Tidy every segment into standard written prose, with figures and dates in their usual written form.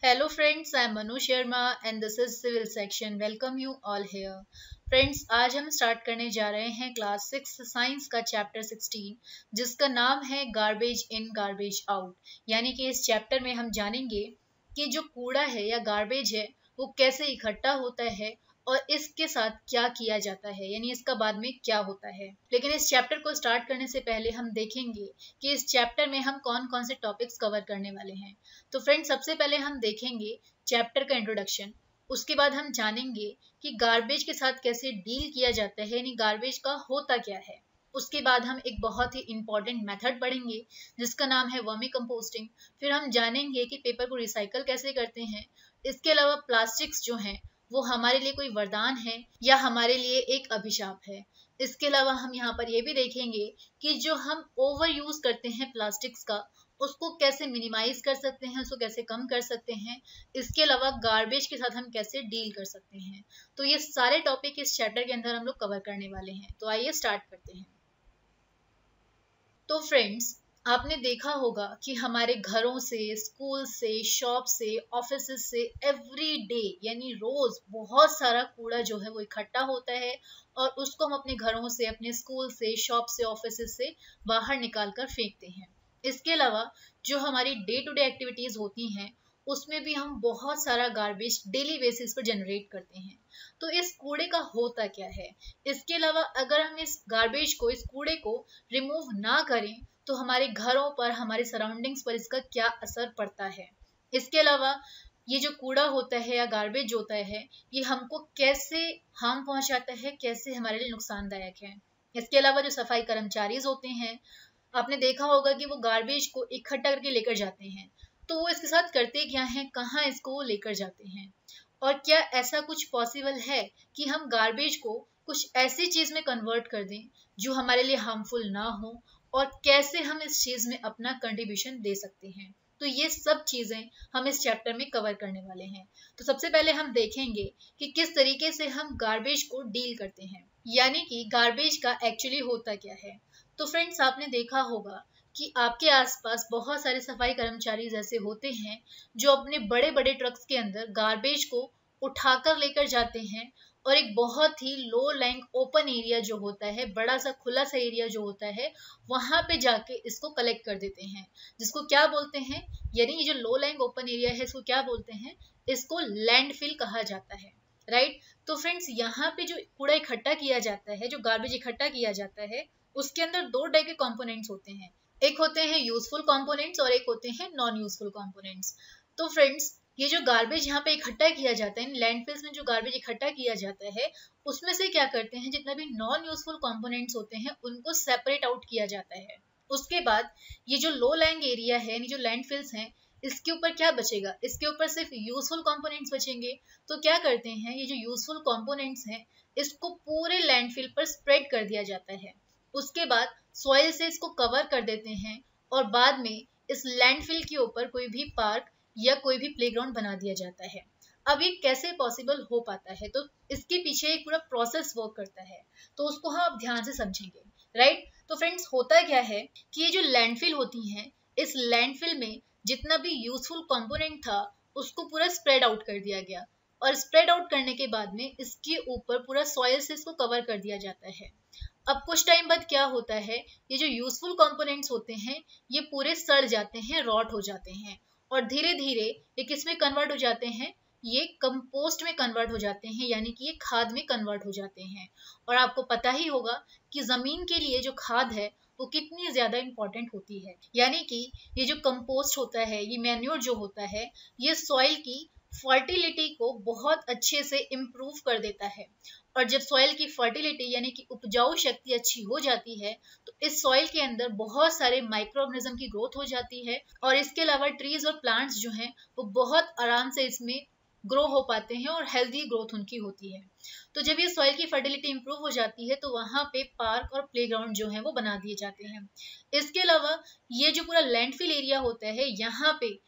Hello friends, I am Manu Sharma and this is Civil Section. Welcome you all here. Friends आज हम start करने जा रहे हैं क्लास 6 साइंस का चैप्टर 16 जिसका नाम है गार्बेज इन गार्बेज आउट। यानी कि इस चैप्टर में हम जानेंगे कि जो कूड़ा है या गार्बेज है वो कैसे इकट्ठा होता है और इसके साथ क्या किया जाता है, यानी इसका बाद में क्या होता है। लेकिन इस चैप्टर को स्टार्ट करने से पहले हम देखेंगे कि इस चैप्टर में हम कौन कौन से टॉपिक्स कवर करने वाले हैं। तो फ्रेंड्स सबसे पहले हम देखेंगे चैप्टर का इंट्रोडक्शन। उसके बाद हम जानेंगे कि गार्बेज के साथ कैसे डील किया जाता है, यानी गार्बेज का होता क्या है। उसके बाद हम एक बहुत ही इंपॉर्टेंट मेथड पढ़ेंगे जिसका नाम है वर्मी कंपोस्टिंग। फिर हम जानेंगे कि पेपर को रिसाइकल कैसे करते हैं। इसके अलावा प्लास्टिक्स जो हैं वो हमारे लिए कोई वरदान है या हमारे लिए एक अभिशाप है। इसके अलावा हम यहाँ पर ये भी देखेंगे कि जो हम ओवर यूज करते हैं प्लास्टिक्स का उसको कैसे मिनिमाइज कर सकते हैं, उसको कैसे कम कर सकते हैं। इसके अलावा गार्बेज के साथ हम कैसे डील कर सकते हैं। तो ये सारे टॉपिक इस चैप्टर के अंदर हम लोग कवर करने वाले हैं। तो आइए स्टार्ट करते हैं। तो फ्रेंड्स आपने देखा होगा कि हमारे घरों से, स्कूल से, शॉप से, ऑफिस से एवरी डे यानी रोज बहुत सारा कूड़ा जो है वो इकट्ठा होता है और उसको हम अपने घरों से, अपने स्कूल से, शॉप से, ऑफिस से बाहर निकाल कर फेंकते हैं। इसके अलावा जो हमारी डे टू डे एक्टिविटीज होती हैं उसमें भी हम बहुत सारा गार्बेज डेली बेसिस पर जनरेट करते हैं। तो इस कूड़े का होता क्या है। इसके अलावा अगर हम इस गार्बेज को, इस कूड़े को रिमूव ना करें तो हमारे घरों पर, हमारे सराउंडिंग्स पर इसका क्या असर पड़ता है। इसके अलावा ये जो कूड़ा होता है या गार्बेज होता है ये हमको कैसे हार्म पहुंचाता है, कैसे हमारे लिए नुकसानदायक है। इसके अलावा जो सफाई कर्मचारीज होते हैं आपने देखा होगा कि वो गार्बेज को इकट्ठा करके लेकर जाते हैं। तो वो इसके साथ करते क्या हैं, कहाँ इसको लेकर जाते हैं और क्या ऐसा कुछ पॉसिबल है कि हम गार्बेज को कुछ ऐसी चीज में कन्वर्ट कर दें जो हमारे लिए हार्मफुल ना हो, और कैसे हम इस चीज में अपना कंट्रीब्यूशन दे सकते हैं। तो ये सब चीजें हम इस चैप्टर में कवर करने वाले हैं। तो सबसे पहले हम देखेंगे कि किस तरीके से हम गार्बेज को डील करते हैं, यानी कि गार्बेज का एक्चुअली होता क्या है। तो फ्रेंड्स आपने देखा होगा कि आपके आसपास बहुत सारे सफाई कर्मचारी ऐसे होते हैं जो अपने बड़े बड़े ट्रक्स के अंदर गार्बेज को उठाकर लेकर जाते हैं और एक बहुत ही लो लाइंग ओपन एरिया जो होता है, बड़ा सा खुला सा एरिया जो होता है, वहां पे जाके इसको कलेक्ट कर देते हैं। जिसको क्या बोलते हैं, यानी ये जो लो लाइंग ओपन एरिया है इसको क्या बोलते हैं, इसको लैंडफिल कहा जाता है। राइट। तो फ्रेंड्स यहाँ पे जो कूड़ा इकट्ठा किया जाता है, जो गार्बेज इकट्ठा किया जाता है, उसके अंदर दो टाइप के कंपोनेंट्स होते हैं। एक होते हैं यूजफुल कंपोनेंट्स और एक होते हैं नॉन यूजफुल कंपोनेंट्स। तो फ्रेंड्स ये जो गार्बेज यहाँ पे इकट्ठा किया जाता है, लैंडफिल्स में जो गार्बेज इकट्ठा किया जाता है उसमें से क्या करते हैं, जितना भी नॉन यूजफुल कंपोनेंट्स होते हैं उनको सेपरेट आउट किया जाता है। उसके बाद ये जो लो लाइंग एरिया है, यानी जो लैंडफिल्स हैं, इसके ऊपर क्या बचेगा, इसके ऊपर सिर्फ यूजफुल कंपोनेंट्स बचेंगे। तो क्या करते हैं, ये जो यूजफुल कंपोनेंट्स हैं इसको पूरे लैंडफिल पर स्प्रेड कर दिया जाता है। उसके बाद सॉइल से इसको कवर कर देते हैं और बाद में इस लैंडफिल के ऊपर कोई भी पार्क या कोई भी प्लेग्राउंड बना दिया जाता है। अब ये कैसे पॉसिबल हो पाता है, तो इसके पीछे एक पूरा प्रोसेस वर्क करता है, तो उसको हम अब ध्यान से समझेंगे। राइट। तो फ्रेंड्स होता क्या है कि ये जो लैंडफिल होती हैं, इस लैंडफिल में जितना भी यूजफुल कंपोनेंट था उसको पूरा स्प्रेड आउट कर दिया गया और स्प्रेड आउट करने के बाद में इसके ऊपर पूरा सॉइल से इसको कवर कर दिया जाता है। अब कुछ टाइम बाद क्या होता है, ये जो यूजफुल कंपोनेंट्स होते हैं ये पूरे सड़ जाते हैं, रॉट हो जाते हैं और धीरे धीरे ये किस में कन्वर्ट हो जाते हैं, ये कंपोस्ट में कन्वर्ट हो जाते हैं, यानी कि ये खाद में कन्वर्ट हो जाते हैं। और आपको पता ही होगा कि जमीन के लिए जो खाद है वो कितनी ज्यादा इंपॉर्टेंट होती है। यानी कि ये जो कंपोस्ट होता है, ये मैन्योर जो होता है, ये सॉइल की फर्टिलिटी को बहुत अच्छे से इम्प्रूव कर देता है। और जब सॉइल की फर्टिलिटी यानी कि उपजाऊ शक्ति अच्छी हो जाती है तो इस सॉइल के अंदर बहुत सारे माइक्रो ऑर्गेनिज्म की ग्रोथ हो जाती है और इसके अलावा ट्रीज और प्लांट्स जो हैं वो बहुत आराम से इसमें ग्रो हो पाते हैं और हेल्दी ग्रोथ उनकी होती है। तो जब ये सॉइल की फर्टिलिटी इंप्रूव हो जाती है तो वहां पे पार्क और प्लेग्राउंड जो है वो बना दिए जाते हैं। इसके अलावा ये जो पूरा लैंडफिल एरिया होता है, यहाँ पे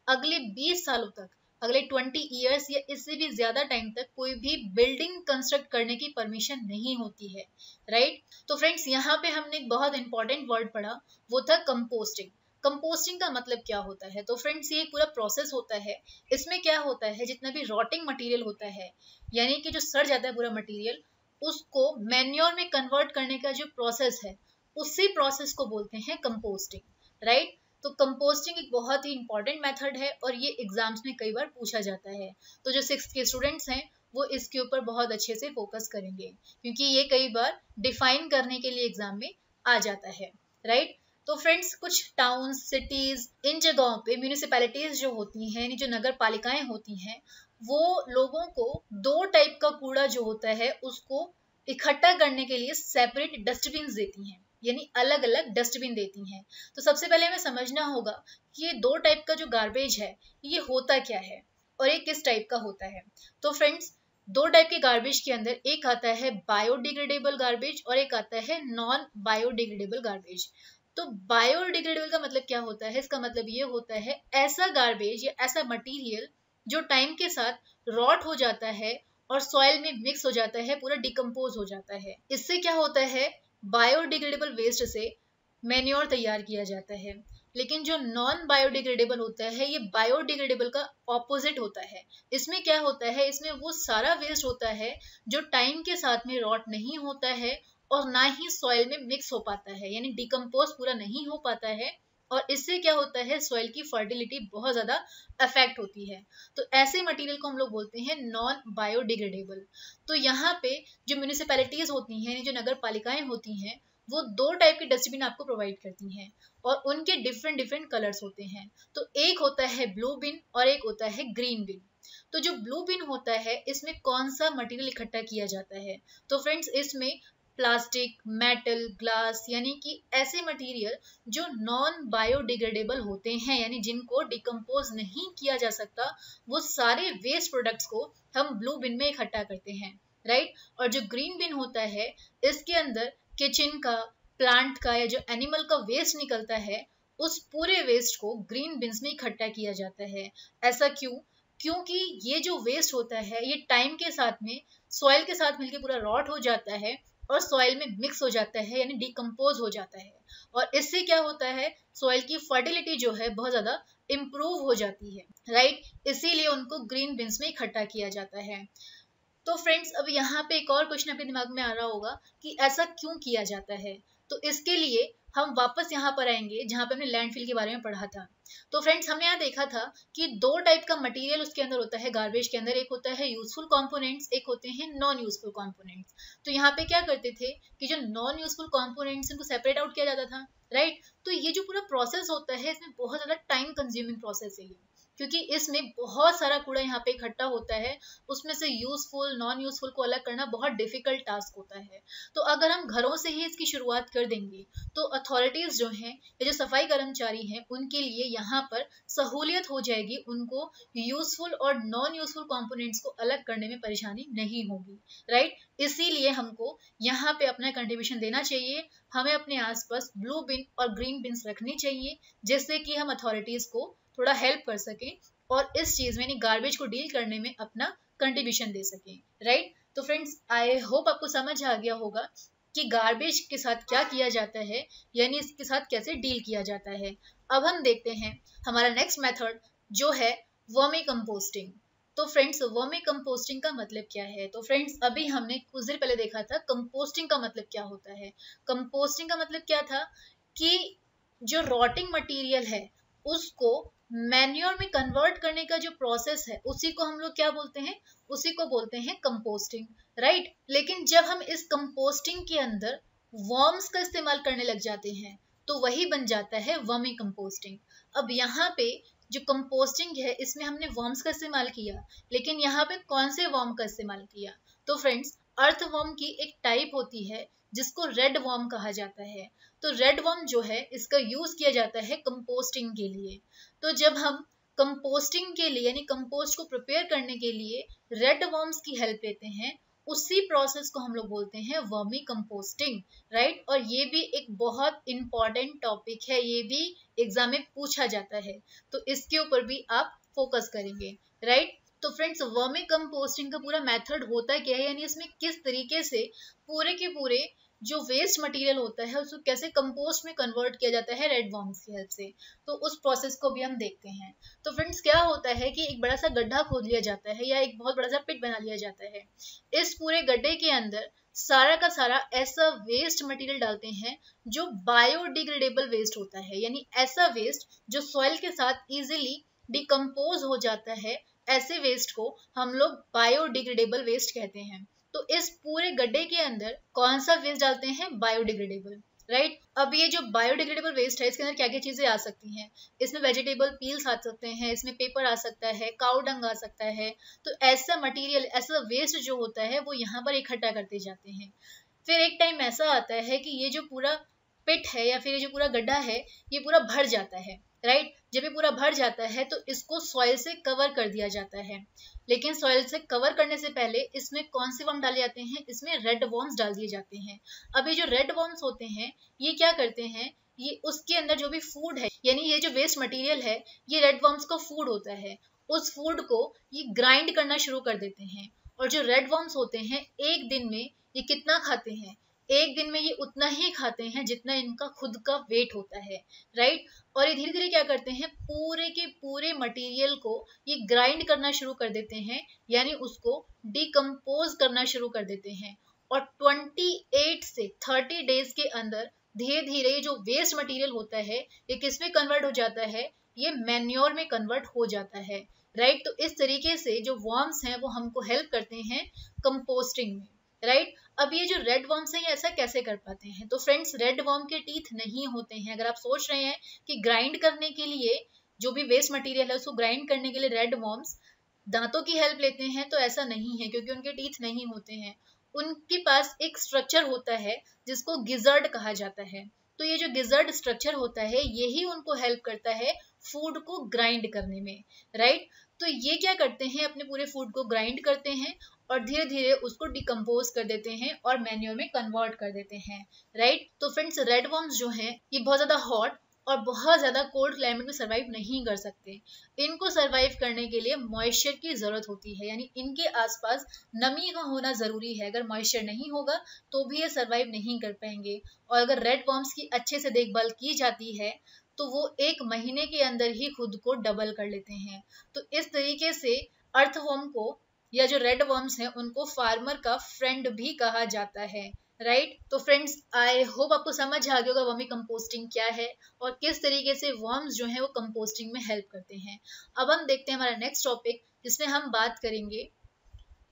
अगले 20 सालों तक, अगले 20 ईयर्स या इससे भी ज्यादा टाइम तक कोई भी बिल्डिंग कंस्ट्रक्ट करने की परमिशन नहीं होती है। राइट। तो फ्रेंड्स यहाँ पे हमने एक बहुत इंपॉर्टेंट वर्ड पढ़ा, वो था कंपोस्टिंग। कंपोस्टिंग का मतलब क्या होता है? तो फ्रेंड्स ये एक पूरा प्रोसेस होता है। इसमें क्या होता है, जितना भी रॉटिंग मटेरियल होता है, यानी कि जो सड़ जाता है पूरा मटेरियल, उसको मैन्योर में कन्वर्ट करने का जो प्रोसेस है, उसी प्रोसेस को बोलते हैं कंपोस्टिंग, राइट। तो कंपोस्टिंग एक बहुत ही इंपॉर्टेंट मेथड है और ये एग्जाम्स में कई बार पूछा जाता है। तो जो 6th के स्टूडेंट्स हैं वो इसके ऊपर बहुत अच्छे से फोकस करेंगे, क्योंकि ये कई बार डिफाइन करने के लिए एग्जाम में आ जाता है, राइट। तो फ्रेंड्स, कुछ टाउन सिटीज, इन जगहों पे म्यूनिसिपैलिटीज जो होती हैं, जो नगर पालिकाएं होती हैं, वो लोगों को 2 टाइप का कूड़ा जो होता है उसको इकट्ठा करने के लिए सेपरेट डस्टबिन देती हैं, यानी अलग अलग डस्टबिन देती हैं। तो सबसे पहले हमें समझना होगा कि ये 2 टाइप का जो गार्बेज है ये होता क्या है और ये किस टाइप का होता है। तो फ्रेंड्स, 2 टाइप के गार्बेज के अंदर एक आता है बायोडिग्रेडेबल गार्बेज और एक आता है नॉन बायोडिग्रेडेबल गार्बेज। तो बायोडिग्रेडेबल का मतलब क्या होता है? इसका मतलब ये होता है ऐसा गार्बेज या ऐसा मटेरियल जो टाइम के साथ रॉट हो जाता है और सॉइल में मिक्स हो जाता है, पूरा डिकम्पोज हो जाता है। इससे क्या होता है, बायोडिग्रेडेबल वेस्ट से मैन्योर तैयार किया जाता है। लेकिन जो नॉन बायोडिग्रेडेबल होता है, ये बायोडिग्रेडेबल का ऑपोजिट होता है। इसमें क्या होता है, इसमें वो सारा वेस्ट होता है जो टाइम के साथ में रॉट नहीं होता है और ना ही सॉइल में मिक्स हो पाता है, यानी डिकम्पोज पूरा नहीं हो पाता है। और इससे क्या होता है, सॉइल की फर्टिलिटी बहुत ज्यादा अफेक्ट होती है। तो ऐसे मटेरियल को हम लोग बोलते हैं नॉन बायोडिग्रेडेबल। तो यहाँ पे जो म्यूनिसिपैलिटीज होती हैं, जो नगर पालिकाएं होती हैं, वो 2 टाइप के डस्टबिन आपको प्रोवाइड करती हैं और उनके डिफरेंट डिफरेंट कलर्स होते हैं। तो एक होता है ब्लू बिन और एक होता है ग्रीन बिन। तो जो ब्लू बिन होता है, इसमें कौन सा मटेरियल इकट्ठा किया जाता है? तो फ्रेंड्स, इसमें प्लास्टिक, मेटल, ग्लास, यानी कि ऐसे मटेरियल जो नॉन बायोडिग्रेडेबल होते हैं, यानी जिनको डिकम्पोज नहीं किया जा सकता, वो सारे वेस्ट प्रोडक्ट्स को हम ब्लू बिन में इकट्ठा करते हैं, राइट। और जो ग्रीन बिन होता है, इसके अंदर किचन का, प्लांट का या जो एनिमल का वेस्ट निकलता है, उस पूरे वेस्ट को ग्रीन बिन्स में इकट्ठा किया जाता है। ऐसा क्यों? क्योंकि ये जो वेस्ट होता है, ये टाइम के साथ में सॉइल के साथ मिलकर पूरा रॉट हो जाता है और सॉइल में मिक्स हो जाता है, यानी डिकम्पोज हो जाता है। और इससे क्या होता है, सॉइल की फर्टिलिटी जो है बहुत ज्यादा इम्प्रूव हो जाती है, राइट। इसीलिए उनको ग्रीन बिन्स में इकट्ठा किया जाता है। तो फ्रेंड्स, अब यहाँ पे एक और क्वेश्चन आपके दिमाग में आ रहा होगा कि ऐसा क्यों किया जाता है। तो इसके लिए हम वापस यहाँ पर आएंगे जहाँ पे हमने लैंडफिल के बारे में पढ़ा था। तो फ्रेंड्स, हमने यहाँ देखा था कि 2 टाइप का मटेरियल उसके अंदर होता है, गार्बेज के अंदर। एक होता है यूजफुल कंपोनेंट्स, एक होते हैं नॉन यूजफुल कंपोनेंट्स। तो यहाँ पे क्या करते थे कि जो नॉन यूजफुल कंपोनेंट्स, इनको सेपरेट आउट किया जाता था, राइट। तो ये जो पूरा प्रोसेस होता है, इसमें बहुत ज्यादा टाइम कंज्यूमिंग प्रोसेस है ये, क्योंकि इसमें बहुत सारा कूड़ा यहाँ पे इकट्ठा होता है। उसमें से यूजफुल नॉन यूजफुल को अलग करना बहुत डिफिकल्ट टास्क होता है। तो अगर हम घरों से ही इसकी शुरुआत कर देंगे, तो अथॉरिटीज जो हैं या जो सफाई कर्मचारी हैं, उनके लिए यहाँ पर सहूलियत हो जाएगी, उनको यूजफुल और नॉन यूजफुल कंपोनेंट्स को अलग करने में परेशानी नहीं होगी, राइट। इसीलिए हमको यहाँ पे अपना कंट्रीब्यूशन देना चाहिए। हमें अपने आसपास ब्लू बिन और ग्रीन बिन्स रखनी चाहिए, जिससे कि हम अथॉरिटीज को थोड़ा हेल्प कर सकें और इस चीज में, यानी गार्बेज को डील करने में अपना कंट्रीब्यूशन दे सकें, राइट। तो फ्रेंड्स, आई होप आपको समझ आ गया होगा कि गार्बेज के साथ क्या किया जाता है, यानी इसके साथ कैसे डील किया जाता है। अब हम देखते हैं हमारा नेक्स्ट मेथड, जो है वर्मी कंपोस्टिंग। तो फ्रेंड्स, वर्मी कंपोस्टिंग का मतलब क्या है? तो फ्रेंड्स, अभी हमने कुछ देर पहले देखा था कंपोस्टिंग का मतलब क्या होता है। कंपोस्टिंग का मतलब क्या था कि जो रॉटिंग मटेरियल है उसको मैन्योर में कन्वर्ट करने का जो प्रोसेस है, उसी को हम लोग क्या बोलते हैं, उसी को बोलते हैं कंपोस्टिंग, राइट। लेकिन जब हम इस कंपोस्टिंग के अंदर वर्म्स का इस्तेमाल करने लग जाते हैं, तो वही बन जाता है वर्मी कंपोस्टिंग। अब यहाँ पे जो कंपोस्टिंग है, इसमें हमने वर्म्स का इस्तेमाल किया, लेकिन यहाँ पे कौन से वर्म का इस्तेमाल किया? तो फ्रेंड्स, अर्थ वर्म की एक टाइप होती है जिसको रेड वर्म कहा जाता है। तो रेड वर्म जो है, इसका यूज किया जाता है कंपोस्टिंग के लिए। तो जब हम कंपोस्टिंग के लिए, यानी कंपोस्ट को प्रिपेयर करने के लिए रेड वर्म्स की हेल्प लेते हैं, उसी प्रोसेस को हम लोग बोलते हैं वर्मी कंपोस्टिंग, राइट। और ये भी एक बहुत इंपॉर्टेंट टॉपिक है, ये भी एग्जाम में पूछा जाता है, तो इसके ऊपर भी आप फोकस करेंगे, राइट। तो फ्रेंड्स, वर्मी कंपोस्टिंग का पूरा मेथड होता क्या है, यानी इसमें किस तरीके से पूरे के पूरे जो वेस्ट मटेरियल होता है उसको कैसे कंपोस्ट में कन्वर्ट किया जाता है रेड वर्म्स की हेल्प से। तो उस प्रोसेस को भी हम देखते हैं। तो फ्रेंड्स क्या होता है कि एक बड़ा सा गड्ढा खोद लिया जाता है या एक बहुत बड़ा सा पिट बना लिया जाता है। इस पूरे गड्ढे के अंदर सारा का सारा ऐसा वेस्ट मटेरियल डालते हैं जो बायोडिग्रेडेबल वेस्ट होता है, यानी ऐसा वेस्ट जो सॉइल के साथ इजीली डिकम्पोज हो जाता है। ऐसे वेस्ट को हम लोग बायोडिग्रेडेबल वेस्ट कहते हैं। तो इस पूरे गड्ढे के अंदर कौन सा वेस्ट डालते हैं? Biodegradable, right. अब ये जो बायोडिग्रेडेबल वेस्ट है इसके अंदर क्या क्या चीजें आ सकती हैं? इसमें वेजिटेबल पील्स आ सकते हैं, इसमें पेपर आ सकता है, काउ डंग आ सकता है। तो ऐसा मटेरियल, ऐसा वेस्ट जो होता है वो यहाँ पर इकट्ठा करते जाते हैं। फिर एक टाइम ऐसा आता है कि ये जो पूरा पिट है या फिर ये जो पूरा गड्ढा है ये पूरा भर जाता है, राइट। जब ये पूरा भर जाता है तो इसको सॉइल से कवर कर दिया जाता है। लेकिन सॉइल से कवर करने से पहले इसमें कौन से वर्म डाले जाते हैं? इसमें रेड वर्म्स डाल दिए जाते हैं। अब ये जो रेड वर्म्स होते हैं ये क्या करते हैं, ये उसके अंदर जो भी फूड है, यानी ये जो वेस्ट मटेरियल है ये रेड वर्म्स का फूड होता है, उस फूड को ये ग्राइंड करना शुरू कर देते हैं। और जो रेड वर्म्स होते हैं एक दिन में ये कितना खाते हैं? एक दिन में ये उतना ही खाते हैं जितना इनका खुद का वेट होता है, राइट। और ये धीरे धीरे क्या करते हैं, पूरे के पूरे मटेरियल को ये ग्राइंड करना शुरू कर देते हैं, यानी उसको डिकम्पोज करना शुरू कर देते हैं। और 28 से 30 डेज के अंदर धीरे धीरे जो वेस्ट मटेरियल होता है ये किसमें कन्वर्ट हो जाता है? ये मैन्योर में कन्वर्ट हो जाता है, राइट। तो इस तरीके से जो वर्म्स हैं वो हमको हेल्प करते हैं कंपोस्टिंग में, राइट। अब ये जो रेड वर्म्स हैं ये ऐसा कैसे कर पाते हैं? तो फ्रेंड्स रेड वर्म के टीथ नहीं होते हैं। अगर आप सोच रहे हैं कि ग्राइंड करने के लिए जो भी वेस्ट मटेरियल है उसको ग्राइंड करने के लिए रेड वर्म्स दांतों की हेल्प लेते हैं, तो ऐसा नहीं है, क्योंकि उनके टीथ नहीं होते हैं। उनके पास एक स्ट्रक्चर होता है जिसको गिजर्ड कहा जाता है। तो ये जो गिजर्ड स्ट्रक्चर होता है यही उनको हेल्प करता है फूड को ग्राइंड करने में, राइट। तो ये क्या करते हैं, अपने पूरे फूड को ग्राइंड करते हैं और धीरे धीरे उसको डिकम्पोज कर देते हैं और मैन्योर में कन्वर्ट कर देते हैं, राइट। तो फ्रेंड्स रेड वर्म्स जो हैं ये बहुत ज्यादा हॉट और बहुत ज्यादा कोल्ड क्लाइमेट में सरवाइव नहीं कर सकते। इनको सरवाइव करने के लिए मॉइस्चर की जरूरत होती है, यानी इनके आसपास नमी का होना जरूरी है। अगर मॉइस्चर नहीं होगा तो भी ये सरवाइव नहीं कर पाएंगे। और अगर रेड वर्म्स की अच्छे से देखभाल की जाती है तो वो 1 महीने के अंदर ही खुद को डबल कर लेते हैं। तो इस तरीके से अर्थवर्म को या जो रेड वर्म्स हैं उनको फार्मर का फ्रेंड भी कहा जाता है, राइट। तो फ्रेंड्स आई होप आपको समझ आ गया होगा वर्मी कंपोस्टिंग क्या है और किस तरीके से वर्म्स जो है वो कंपोस्टिंग में हेल्प करते हैं। अब हम देखते हैं हमारा नेक्स्ट टॉपिक जिसमें हम बात करेंगे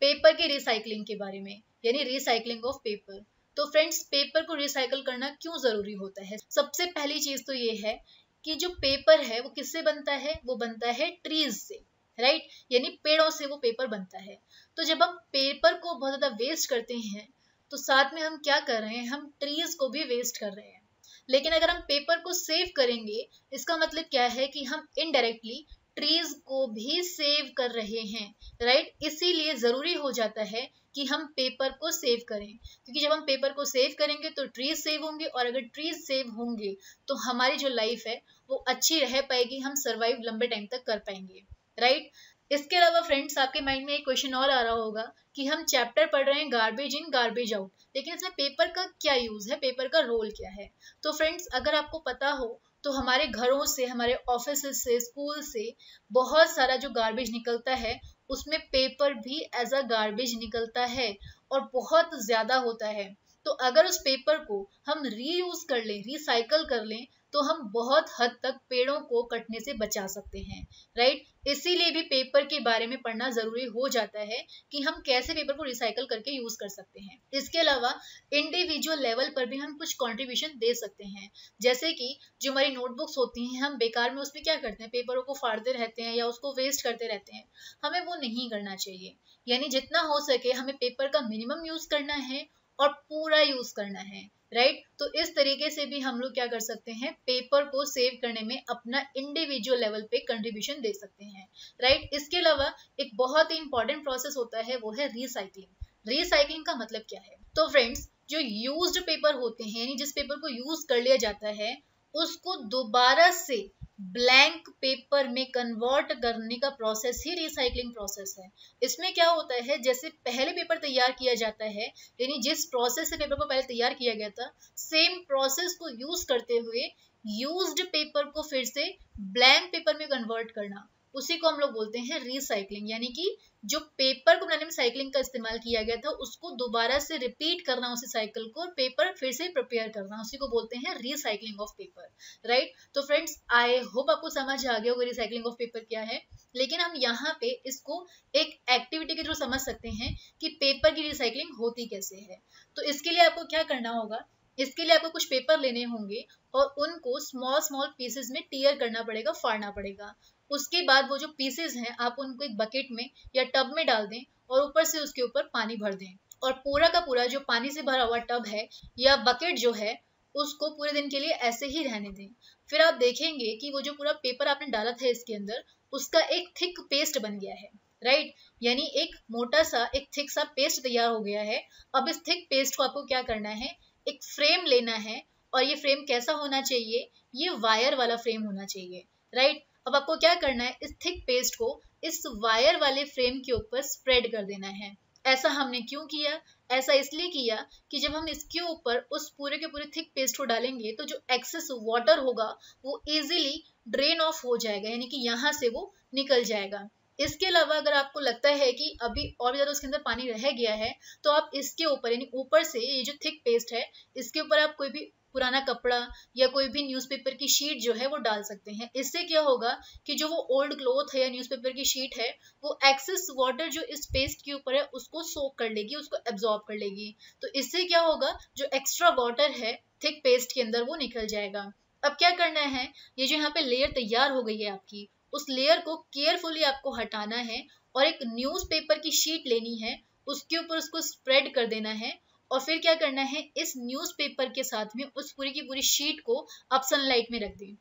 पेपर की रिसाइकलिंग के बारे में, यानी रिसाइकलिंग ऑफ पेपर। तो फ्रेंड्स पेपर को रिसाइकल करना क्यों जरूरी होता है? सबसे पहली चीज तो ये है कि जो पेपर है वो किससे बनता है? वो बनता है ट्रीज से, राइट, यानी पेड़ों से वो पेपर बनता है। तो जब हम पेपर को बहुत ज्यादा वेस्ट करते हैं तो साथ में हम क्या कर रहे हैं, हम ट्रीज को भी वेस्ट कर रहे हैं। लेकिन अगर हम पेपर को सेव करेंगे इसका मतलब क्या है कि हम इनडायरेक्टली ट्रीज को भी सेव कर रहे हैं, राइट। इसीलिए जरूरी हो जाता है कि हम पेपर को सेव करें, क्योंकि जब हम पेपर को सेव करेंगे तो ट्रीज सेव होंगे और अगर ट्रीज सेव होंगे तो हमारी जो लाइफ है वो अच्छी रह पाएगी, हम सर्वाइव लंबे टाइम तक कर पाएंगे, राइट। इसके अलावा फ्रेंड्स आपके माइंड में एक क्वेश्चन और आ रहा होगा कि हम चैप्टर पढ़ रहे हैं गार्बेज इन गार्बेज आउट, लेकिन इसमें पेपर का क्या यूज है, पेपर का रोल क्या है? तो फ्रेंड्स अगर आपको पता हो तो हमारे घरों से, हमारे ऑफिस से, स्कूल से बहुत सारा जो गार्बेज निकलता है उसमें पेपर भी एज अ गार्बेज निकलता है और बहुत ज्यादा होता है। तो अगर उस पेपर को हम रीयूज कर लें, रिसाइकल कर लें, तो हम बहुत हद तक पेड़ों को कटने से बचा सकते हैं, राइट। इसीलिए भी पेपर के बारे में पढ़ना जरूरी हो जाता है कि हम कैसे पेपर को रिसाइकल करके यूज कर सकते हैं। इसके अलावा इंडिविजुअल लेवल पर भी हम कुछ कंट्रीब्यूशन दे सकते हैं, जैसे कि जो हमारी नोटबुक्स होती हैं हम बेकार में उसमें क्या करते हैं, पेपरों को फाड़ते रहते हैं या उसको वेस्ट करते रहते हैं। हमें वो नहीं करना चाहिए, यानी जितना हो सके हमें पेपर का मिनिमम यूज करना है और पूरा यूज करना है, राइट। तो इस तरीके से भी हम लोग क्या कर सकते हैं, पेपर को सेव करने में अपना इंडिविजुअल लेवल पे कंट्रीब्यूशन दे सकते हैं, राइट। इसके अलावा एक बहुत ही इंपॉर्टेंट प्रोसेस होता है वो है रिसाइकलिंग। रिसाइकलिंग का मतलब क्या है? तो फ्रेंड्स जो यूज्ड पेपर होते हैं, यानी जिस पेपर को यूज कर लिया जाता है उसको दोबारा से ब्लैंक पेपर में कन्वर्ट करने का प्रोसेस ही रिसाइकलिंग प्रोसेस है। इसमें क्या होता है, जैसे पहले पेपर तैयार किया जाता है, यानी जिस प्रोसेस से पेपर को पहले तैयार किया गया था, सेम प्रोसेस को यूज करते हुए यूज्ड पेपर को फिर से ब्लैंक पेपर में कन्वर्ट करना, उसी को हम लोग बोलते हैं रिसाइकलिंग। यानी कि जो पेपर को बनाने में साइक्लिंग का इस्तेमाल किया गया था, उसको दोबारा से रिपीट करना उसी साइकिल को, और पेपर फिर से प्रिपेयर करना, उसी को बोलते हैं रिसाइकलिंग ऑफ पेपर, राइट। तो फ्रेंड्स, आई होप आपको समझ आ गया होगा रिसाइकलिंग ऑफ पेपर क्या है। लेकिन हम यहाँ पे इसको एक एक्टिविटी के थ्रू समझ सकते हैं कि पेपर की रिसाइकलिंग होती कैसे है। तो इसके लिए आपको क्या करना होगा, इसके लिए आपको कुछ पेपर लेने होंगे और उनको स्मॉल स्मॉल पीसेस में टीयर करना पड़ेगा, फाड़ना पड़ेगा। उसके बाद वो जो पीसेस हैं, आप उनको एक बकेट में या टब में डाल दें और ऊपर से उसके ऊपर पानी भर दें, और पूरा का पूरा जो पानी से भरा हुआ टब है या बकेट जो है, उसको पूरे दिन के लिए ऐसे ही रहने दें। फिर आप देखेंगे कि वो जो पूरा पेपर आपने डाला था इसके अंदर, उसका एक थिक पेस्ट बन गया है, राइट। यानी एक मोटा सा, एक थिक सा पेस्ट तैयार हो गया है। अब इस थिक पेस्ट को आपको क्या करना है, एक फ्रेम लेना है, और ये फ्रेम कैसा होना चाहिए, ये वायर वाला फ्रेम होना चाहिए, राइट। अब आपको क्या करना है, इस थिक पेस्ट को इस वायर वाले फ्रेम के ऊपर स्प्रेड कर देना है। ऐसा हमने क्यों किया, ऐसा इसलिए किया कि जब हम इसके ऊपर उस पूरे के पूरे थिक पेस्ट को डालेंगे, तो जो एक्सेस वाटर होगा वो इजीली ड्रेन ऑफ हो जाएगा, यानी कि यहाँ से वो निकल जाएगा। इसके अलावा अगर आपको लगता है कि अभी और भी ज्यादा उसके अंदर पानी रह गया है, तो आप इसके ऊपर, यानी ऊपर से ये जो थिक पेस्ट है, इसके ऊपर आप कोई भी पुराना कपड़ा या कोई भी न्यूज़पेपर की शीट जो है वो डाल सकते हैं। इससे क्या होगा कि जो वो ओल्ड क्लॉथ है या न्यूज़पेपर की शीट है, वो एक्सेस वाटर जो इस पेस्ट के ऊपर है उसको सोक कर लेगी, उसको एब्जॉर्ब कर लेगी। तो इससे क्या होगा, जो एक्स्ट्रा वाटर है थिक पेस्ट के अंदर वो निकल जाएगा। अब क्या करना है, ये जो यहाँ पे लेयर तैयार हो गई है आपकी, उस लेयर को केयरफुली आपको हटाना है और एक न्यूज़पेपर की शीट लेनी है, उसके ऊपर उसको स्प्रेड कर देना है। और फिर क्या करना है, इस न्यूज़पेपर के साथ में उस पूरी की पूरी शीट को आप सनलाइट में रख दें।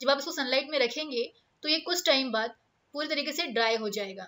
जब आप इसको सनलाइट में रखेंगे तो ये कुछ टाइम बाद पूरी तरीके से ड्राई हो जाएगा,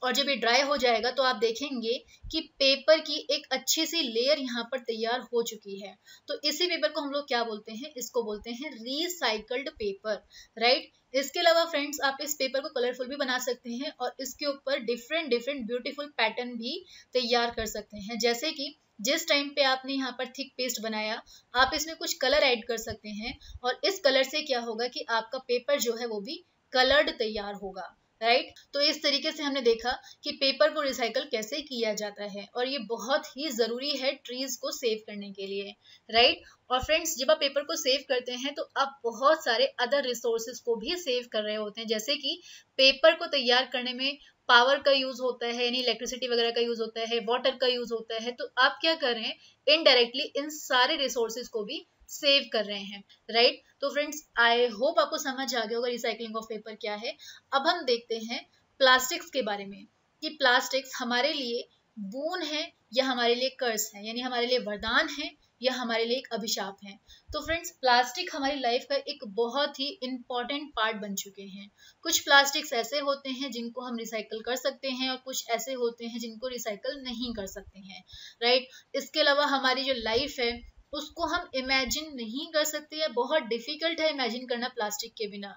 और जब ये ड्राई हो जाएगा तो आप देखेंगे कि पेपर की एक अच्छी सी लेयर यहाँ पर तैयार हो चुकी है। तो इसी पेपर को हम लोग क्या बोलते हैं, इसको बोलते हैं रिसाइकल्ड पेपर, राइट। इसके अलावा फ्रेंड्स, आप इस पेपर को कलरफुल भी बना सकते हैं और इसके ऊपर डिफरेंट डिफरेंट ब्यूटीफुल पैटर्न भी तैयार कर सकते हैं। जैसे कि जिस टाइम पे आपने यहाँ पर थिक पेस्ट बनाया, आप इसमें कुछ कलर ऐड कर सकते हैं, और इस कलर से क्या होगा कि आपका पेपर जो है वो भी कलर्ड तैयार होगा, राइट। तो इस तरीके से हमने देखा कि पेपर को रिसाइकल कैसे किया जाता है, और ये बहुत ही जरूरी है ट्रीज को सेव करने के लिए, राइट। और फ्रेंड्स, जब आप पेपर को सेव करते हैं तो आप बहुत सारे अदर रिसोर्सेज को भी सेव कर रहे होते हैं। जैसे कि पेपर को तैयार करने में पावर का यूज होता है, यानी इलेक्ट्रिसिटी वगैरह का यूज होता है, वाटर का यूज होता है, तो आप क्या कर रहे हैं, इनडायरेक्टली इन सारे रिसोर्सेज को भी सेव कर रहे हैं, राइट। तो फ्रेंड्स, आई होप आपको समझ आ गया होगा रिसाइकलिंग ऑफ पेपर क्या है। अब हम देखते हैं प्लास्टिक्स के बारे में, कि प्लास्टिक्स हमारे लिए बोन है या हमारे लिए कर्स है, यानी हमारे लिए वरदान है या हमारे लिए एक अभिशाप है। तो फ्रेंड्स, प्लास्टिक हमारी लाइफ का एक बहुत ही इंपॉर्टेंट पार्ट बन चुके हैं। कुछ प्लास्टिक्स ऐसे होते हैं जिनको हम रिसाइकल कर सकते हैं, और कुछ ऐसे होते हैं जिनको रिसाइकल नहीं कर सकते हैं, राइट। इसके अलावा हमारी जो लाइफ है उसको हम इमेजिन नहीं कर सकते, या बहुत डिफिकल्ट है इमेजिन करना प्लास्टिक के बिना।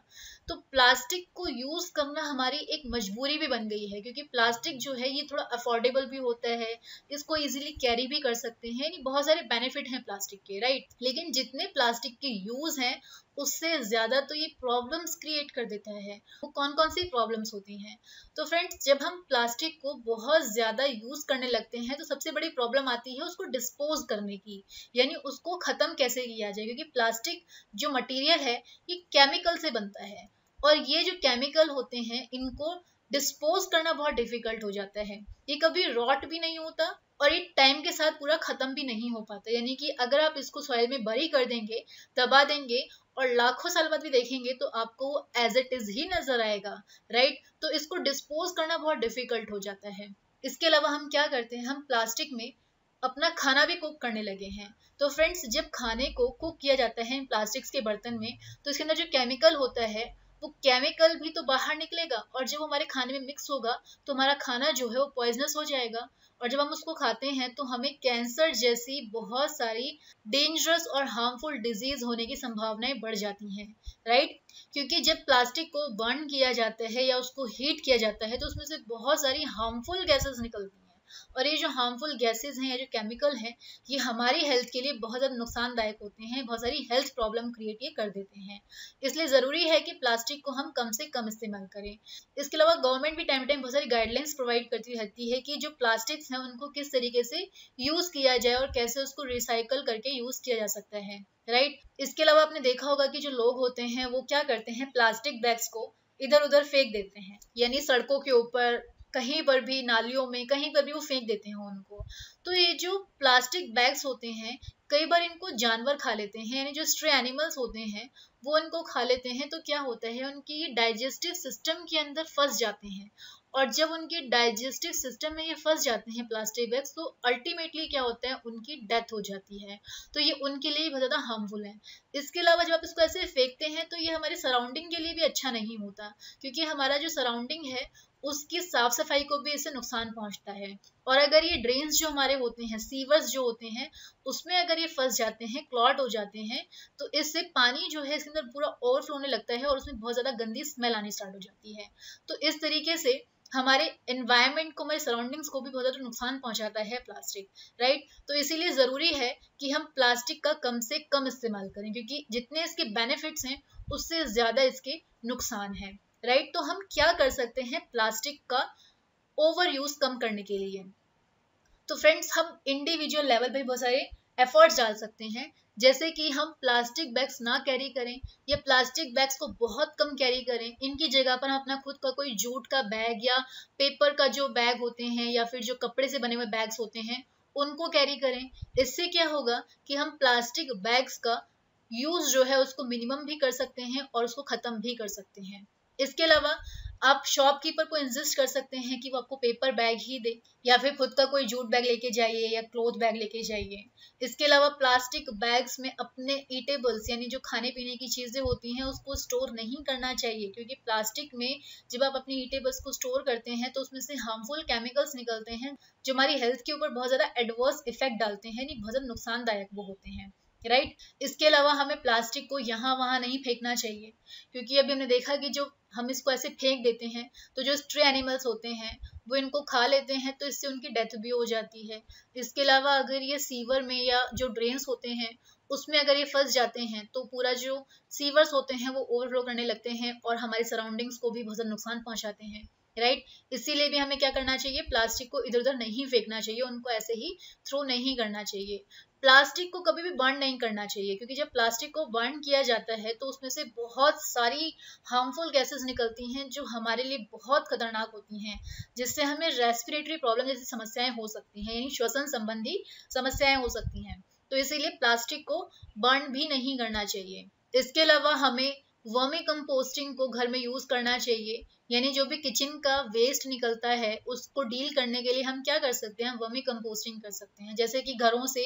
तो प्लास्टिक को यूज करना हमारी एक मजबूरी भी बन गई है, क्योंकि प्लास्टिक जो है ये थोड़ा अफोर्डेबल भी होता है, इसको इजीली कैरी भी कर सकते हैं, यानी बहुत सारे बेनिफिट हैं प्लास्टिक के, राइट। लेकिन जितने प्लास्टिक के यूज हैं उससे ज्यादा तो ये प्रॉब्लम्स क्रिएट कर देता है। वो कौन कौन सी प्रॉब्लम्स होती हैं, तो फ्रेंड्स, जब हम प्लास्टिक को बहुत ज्यादा यूज करने लगते हैं तो सबसे बड़ी प्रॉब्लम आती है उसको डिस्पोज करने की, यानी उसको खत्म कैसे किया जाए। क्योंकि प्लास्टिक जो मटेरियल है ये केमिकल से बनता है, और ये जो केमिकल होते हैं इनको डिस्पोज करना बहुत डिफिकल्ट हो जाता है। ये कभी रॉट भी नहीं होता, और ये टाइम के साथ पूरा खत्म भी नहीं हो पाता। यानी कि अगर आप इसको सॉइल में बरी कर देंगे, दबा देंगे, और लाखों साल बाद भी देखेंगे तो आपको एज इट इज ही नजर आएगा, राइट। तो इसको डिस्पोज करना बहुत डिफिकल्ट हो जाता है। इसके अलावा हम क्या करते हैं, हम प्लास्टिक में अपना खाना भी कुक करने लगे हैं। तो फ्रेंड्स, जब खाने को कुक किया जाता है इन प्लास्टिक्स के बर्तन में, तो इसके अंदर जो केमिकल होता है वो केमिकल भी तो बाहर निकलेगा और जब हमारे खाने में मिक्स होगा तो हमारा खाना जो है वो पॉइजनस हो जाएगा, और जब हम उसको खाते हैं तो हमें कैंसर जैसी बहुत सारी डेंजरस और हार्मफुल डिजीज होने की संभावनाएं बढ़ जाती हैं, राइट। क्योंकि जब प्लास्टिक को बर्न किया जाता है या उसको हीट किया जाता है तो उसमें से बहुत सारी हार्मफुल गैसेस निकलती हैं, और ये जो हार्मफुल गैसेस हैं या जो केमिकल हैं ये हमारी हेल्थ के लिए बहुत ज़्यादा नुकसानदायक होते हैं, बहुत सारी हेल्थ प्रॉब्लम क्रिएट ये कर देते हैं। इसलिए ज़रूरी है कि प्लास्टिक को हम कम से कम इस्तेमाल करें। इसके अलावा गवर्नमेंट भी टाइम टाइम बहुत सारी गाइडलाइंस प्रोवाइड करती रहती है कि जो प्लास्टिक्स हैं उनको किस तरीके से यूज़ किया जाए और कैसे उसको रिसाइकल करके यूज़ किया जा सकता है, राइट। इसके अलावा आपने देखा होगा कि जो लोग होते हैं वो क्या करते हैं, प्लास्टिक बैग्स को इधर उधर फेंक देते हैं, यानी सड़कों के ऊपर, कहीं पर भी, नालियों में, कहीं पर भी वो फेंक देते हैं उनको। तो ये जो प्लास्टिक बैग्स होते हैं कई बार इनको जानवर खा लेते हैं, यानी जो स्ट्रे एनिमल्स होते हैं वो इनको खा लेते हैं। तो क्या होता है, उनकी ये डाइजेस्टिव सिस्टम के अंदर फंस जाते हैं, और जब उनके डाइजेस्टिव सिस्टम में ये फंस जाते हैं प्लास्टिक बैग्स तो अल्टीमेटली क्या होता है, उनकी डेथ हो जाती है। तो ये उनके लिए बहुत ज़्यादा हार्मफुल है। इसके अलावा जब आप इसको ऐसे फेंकते हैं तो ये हमारे सराउंडिंग के लिए भी अच्छा नहीं होता, क्योंकि हमारा जो सराउंडिंग है उसकी साफ सफाई को भी इससे नुकसान पहुंचता है। और अगर ये ड्रेन्स जो हमारे होते हैं, सीवर्स जो होते हैं, उसमें अगर ये फंस जाते हैं, क्लॉट हो जाते हैं, तो इससे पानी जो है इसके अंदर पूरा ओवरफ्लो होने लगता है और उसमें बहुत ज़्यादा गंदी स्मेल आनी स्टार्ट हो जाती है। तो इस तरीके से हमारे एनवायरनमेंट को, हमारे सराउंडिंग्स को भी बहुत ज़्यादा नुकसान पहुंचाता है प्लास्टिक, राइट। तो इसीलिए ज़रूरी है कि हम प्लास्टिक का कम से कम इस्तेमाल करें, क्योंकि जितने इसके बेनिफिट्स हैं उससे ज़्यादा इसके नुकसान हैं, राइट। तो हम क्या कर सकते हैं प्लास्टिक का ओवर यूज कम करने के लिए? तो फ्रेंड्स, हम इंडिविजुअल लेवल पे बहुत सारे एफर्ट्स डाल सकते हैं, जैसे कि हम प्लास्टिक बैग्स ना कैरी करें या प्लास्टिक बैग्स को बहुत कम कैरी करें। इनकी जगह पर हम अपना खुद का कोई जूट का बैग या पेपर का जो बैग होते हैं या फिर जो कपड़े से बने हुए बैग्स होते हैं उनको कैरी करें। इससे क्या होगा कि हम प्लास्टिक बैग्स का यूज जो है उसको मिनिमम भी कर सकते हैं और उसको खत्म भी कर सकते हैं। इसके अलावा आप शॉपकीपर को इंसिस्ट कर सकते हैं कि वो आपको पेपर बैग ही दे, या फिर खुद का कोई जूट बैग लेके जाइए या क्लॉथ बैग लेके जाइए। इसके अलावा प्लास्टिक बैग्स में अपने ईटेबल्स यानी जो खाने पीने की चीजें होती हैं उसको स्टोर नहीं करना चाहिए, क्योंकि प्लास्टिक में जब आप अपनी ईटेबल्स को स्टोर करते हैं तो उसमें से हार्मफुल केमिकल्स निकलते हैं जो हमारी हेल्थ के ऊपर बहुत ज्यादा एडवर्स इफेक्ट डालते हैं, यानी बहुत ज्यादा नुकसानदायक वो होते हैं, राइट। इसके अलावा हमें प्लास्टिक को यहाँ वहाँ नहीं फेंकना चाहिए, क्योंकि अभी हमने देखा कि जो हम इसको ऐसे फेंक देते हैं तो जो स्ट्रे एनिमल्स होते हैं वो इनको खा लेते हैं, तो इससे उनकी डेथ भी हो जाती है। इसके अलावा अगर ये सीवर में या जो ड्रेन्स होते हैं उसमें अगर ये फंस जाते हैं तो पूरा जो सीवर्स होते हैं वो ओवरफ्लो करने लगते हैं और हमारे सराउंडिंग्स को भी बहुत ज़्यादा नुकसान पहुंचाते हैं, राइट। इसीलिए भी हमें क्या करना चाहिए, प्लास्टिक को इधर उधर नहीं फेंकना चाहिए, उनको ऐसे ही थ्रो नहीं करना चाहिए। प्लास्टिक को कभी भी बर्न नहीं करना चाहिए, क्योंकि जब प्लास्टिक को बर्न किया जाता है तो उसमें से बहुत सारी हार्मफुल गैसेस निकलती हैं जो हमारे लिए बहुत खतरनाक होती हैं, जिससे हमें रेस्पिरेटरी प्रॉब्लम जैसी समस्याएं हो सकती हैं, यानी श्वसन संबंधी समस्याएं हो सकती हैं। तो इसीलिए प्लास्टिक को बर्न भी नहीं करना चाहिए। इसके अलावा हमें वर्मी कंपोस्टिंग को घर में यूज करना चाहिए, यानी जो भी किचन का वेस्ट निकलता है उसको डील करने के लिए हम क्या कर सकते हैं, वर्मी कंपोस्टिंग कर सकते हैं। जैसे कि घरों से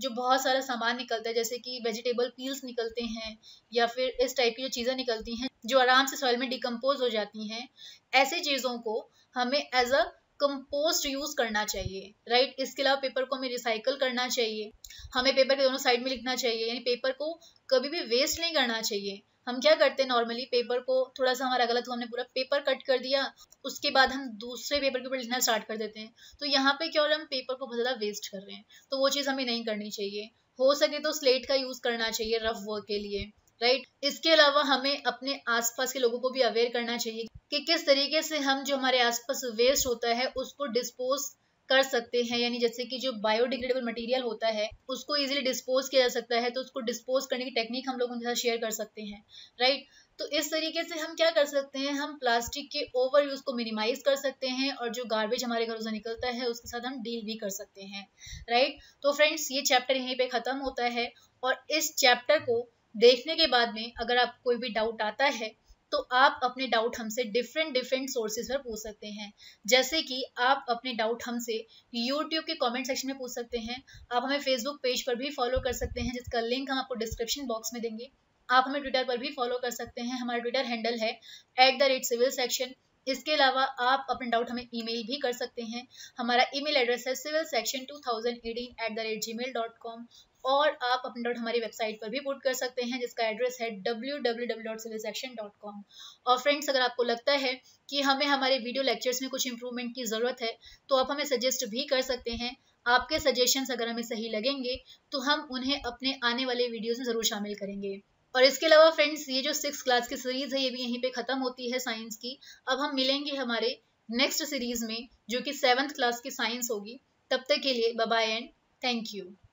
जो बहुत सारा सामान निकलता है, जैसे कि वेजिटेबल पील्स निकलते हैं या फिर इस टाइप की जो चीज़ें निकलती हैं जो आराम से सॉइल में डिकम्पोज हो जाती हैं, ऐसी चीज़ों को हमें एज अ कंपोस्ट यूज करना चाहिए, राइट। इसके अलावा पेपर को हमें रिसाइकल करना चाहिए। हमें पेपर के दोनों साइड में लिखना चाहिए, यानी पेपर को कभी भी वेस्ट नहीं करना चाहिए। हम क्या करते हैं, नॉर्मली पेपर को थोड़ा सा हमारा गलत हुआ, हमने पूरा पेपर कट कर दिया, उसके बाद हम दूसरे पेपर के ऊपर लिखना स्टार्ट कर देते हैं, तो यहाँ पे क्या हो रहा है, हम पेपर को बहुत ज़्यादा वेस्ट कर रहे हैं। तो वो चीज़ हमें नहीं करनी चाहिए। हो सके तो स्लेट का यूज़ करना चाहिए रफ वर्क के लिए, राइट। इसके अलावा हमें अपने आसपास के लोगों को भी अवेयर करना चाहिए कि किस तरीके से हम जो हमारे आसपास वेस्ट होता है उसको डिस्पोज कर सकते हैं, यानी जैसे कि जो बायोडिग्रेडेबल मटेरियल होता है उसको इजीली डिस्पोज किया जा सकता है, तो उसको डिस्पोज करने की टेक्निक हम लोग उनके साथ शेयर कर सकते हैं, राइट। तो इस तरीके से हम क्या कर सकते हैं, हम प्लास्टिक के ओवर यूज को मिनिमाइज कर सकते हैं और जो गार्बेज हमारे घरों से निकलता है उसके साथ हम डील भी कर सकते हैं, राइट। तो फ्रेंड्स, ये चैप्टर यहीं पे खत्म होता है, और इस चैप्टर को देखने के बाद में अगर आपको कोई भी डाउट आता है तो आप अपने डाउट हमसे डिफरेंट सोर्सेज पर पूछ सकते हैं। जैसे कि आप अपने डाउट हमसे यूट्यूब के कमेंट सेक्शन में पूछ सकते हैं, आप हमें फेसबुक पेज पर भी फॉलो कर सकते हैं जिसका लिंक हम आपको डिस्क्रिप्शन बॉक्स में देंगे। आप हमें ट्विटर पर भी फॉलो कर सकते हैं, हमारा ट्विटर हैंडल है @civilsection। इसके अलावा आप अपने डाउट हमें ईमेल भी कर सकते हैं। हमारा ईमेल एड्रेस है civilsection2018@gmail.com। और आप अपने डाउट हमारी वेबसाइट पर भी पुट कर सकते हैं, जिसका एड्रेस है www.civilsection.com। और फ्रेंड्स, अगर आपको लगता है कि हमें हमारे वीडियो लेक्चर्स में कुछ इंप्रूवमेंट की ज़रूरत है तो आप हमें सजेस्ट भी कर सकते हैं। आपके सजेशंस अगर हमें सही लगेंगे तो हम उन्हें अपने आने वाले वीडियोज़ में ज़रूर शामिल करेंगे। और इसके अलावा फ्रेंड्स, ये जो 6 क्लास की सीरीज़ है ये भी यहीं पे ख़त्म होती है साइंस की। अब हम मिलेंगे हमारे नेक्स्ट सीरीज़ में, जो कि 7th क्लास की साइंस होगी। तब तक के लिए bye bye and thank you.